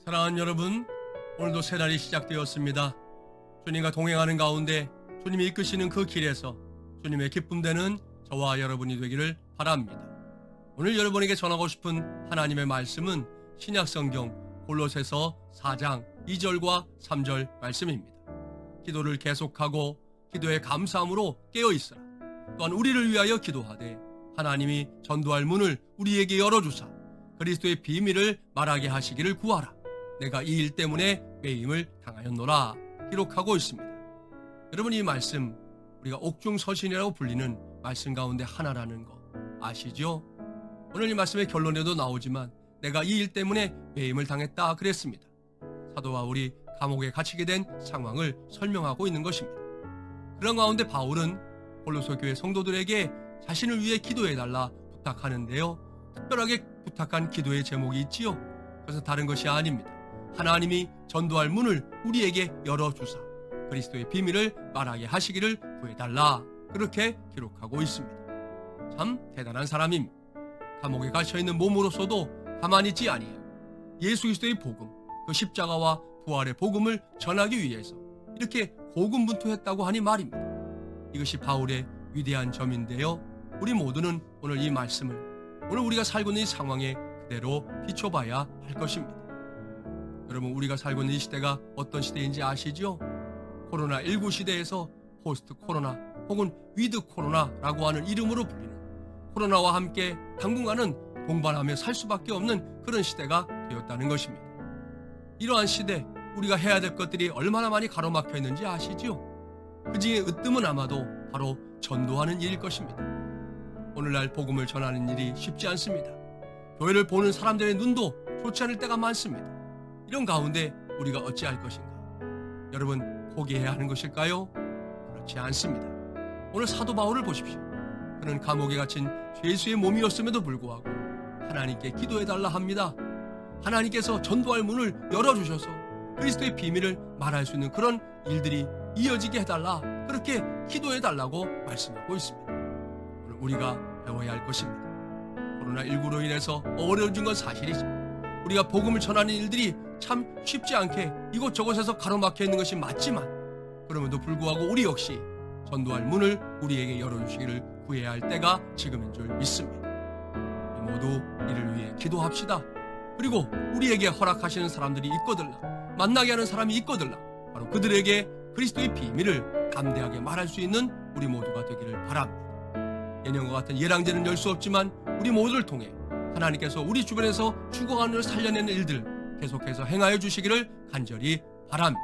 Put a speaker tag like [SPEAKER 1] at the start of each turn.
[SPEAKER 1] 사랑하는 여러분, 오늘도 새 달이 시작되었습니다. 주님과 동행하는 가운데 주님이 이끄시는 그 길에서 주님의 기쁨 되는 저와 여러분이 되기를 바랍니다. 오늘 여러분에게 전하고 싶은 하나님의 말씀은 신약성경 골로새서 4장 2절과 3절 말씀입니다. 기도를 계속하고 기도에 감사함으로 깨어있으라. 또한 우리를 위하여 기도하되 하나님이 전도할 문을 우리에게 열어주사 그리스도의 비밀을 말하게 하시기를 구하라. 내가 이 일 때문에 빼임을 당하였노라 기록하고 있습니다. 여러분, 이 말씀 우리가 옥중서신이라고 불리는 말씀 가운데 하나라는 거 아시죠? 오늘 이 말씀의 결론에도 나오지만 내가 이 일 때문에 빼임을 당했다 그랬습니다. 사도 바울이 감옥에 갇히게 된 상황을 설명하고 있는 것입니다. 그런 가운데 바울은 골로새 교회 성도들에게 자신을 위해 기도해달라 부탁하는데요, 특별하게 부탁한 기도의 제목이 있지요. 그것은 다른 것이 아닙니다. 하나님이 전도할 문을 우리에게 열어주사 그리스도의 비밀을 말하게 하시기를 구해달라, 그렇게 기록하고 있습니다. 참 대단한 사람입니다. 감옥에 갇혀있는 몸으로서도 가만히 있지 아니해요. 예수 그리스도의 복음, 그 십자가와 부활의 복음을 전하기 위해서 이렇게 고군분투했다고 하니 말입니다. 이것이 바울의 위대한 점인데요, 우리 모두는 오늘 이 말씀을 오늘 우리가 살고 있는 이 상황에 그대로 비춰봐야 할 것입니다. 여러분, 우리가 살고 있는 이 시대가 어떤 시대인지 아시죠? 코로나19 시대에서 포스트 코로나 혹은 위드 코로나라고 하는 이름으로 불리는 코로나와 함께 당분간은 동반하며 살 수밖에 없는 그런 시대가 되었다는 것입니다. 이러한 시대, 우리가 해야 될 것들이 얼마나 많이 가로막혀 있는지 아시죠? 그 중에 으뜸은 아마도 바로 전도하는 일일 것입니다. 오늘날 복음을 전하는 일이 쉽지 않습니다. 교회를 보는 사람들의 눈도 좋지 않을 때가 많습니다. 이런 가운데 우리가 어찌할 것인가? 여러분, 포기해야 하는 것일까요? 그렇지 않습니다. 오늘 사도 바울을 보십시오. 그는 감옥에 갇힌 죄수의 몸이었음에도 불구하고 하나님께 기도해달라 합니다. 하나님께서 전도할 문을 열어주셔서 그리스도의 비밀을 말할 수 있는 그런 일들이 이어지게 해달라, 그렇게 기도해달라고 말씀하고 있습니다. 오늘 우리가 배워야 할 것입니다. 코로나19로 인해서 어려워진 건 사실이지만 우리가 복음을 전하는 일들이 참 쉽지 않게 이곳저곳에서 가로막혀 있는 것이 맞지만, 그럼에도 불구하고 우리 역시 전도할 문을 우리에게 열어주시기를 구해야 할 때가 지금인 줄 믿습니다. 우리 모두 이를 위해 기도합시다. 그리고 우리에게 허락하시는 사람들이 있거들라, 만나게 하는 사람이 있거들라, 바로 그들에게 그리스도의 비밀을 담대하게 말할 수 있는 우리 모두가 되기를 바랍니다. 예년과 같은 예랑제는 열 수 없지만 우리 모두를 통해 하나님께서 우리 주변에서 죽어가는 살려내는 일들 계속해서 행하여 주시기를 간절히 바랍니다.